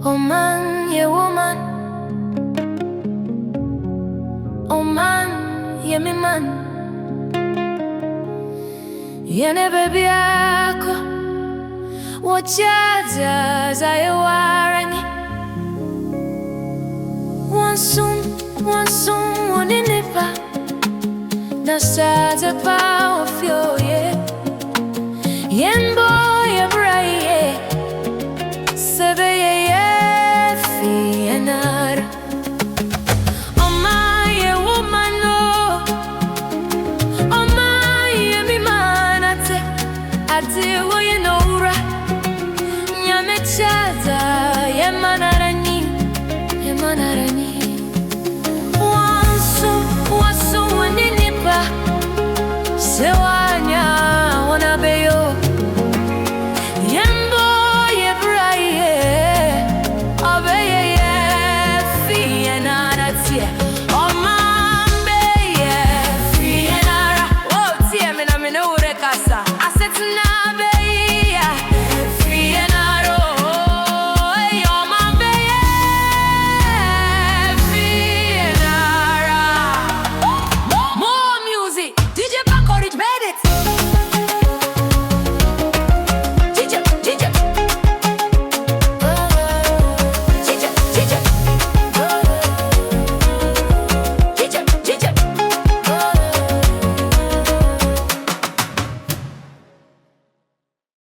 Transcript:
OMAN, ye woman. OMAN, ye me man. Ye ne baby ako. Wachaja za ye warangi. Wansum waninipa. Nasaza pa ofyo ye. Ye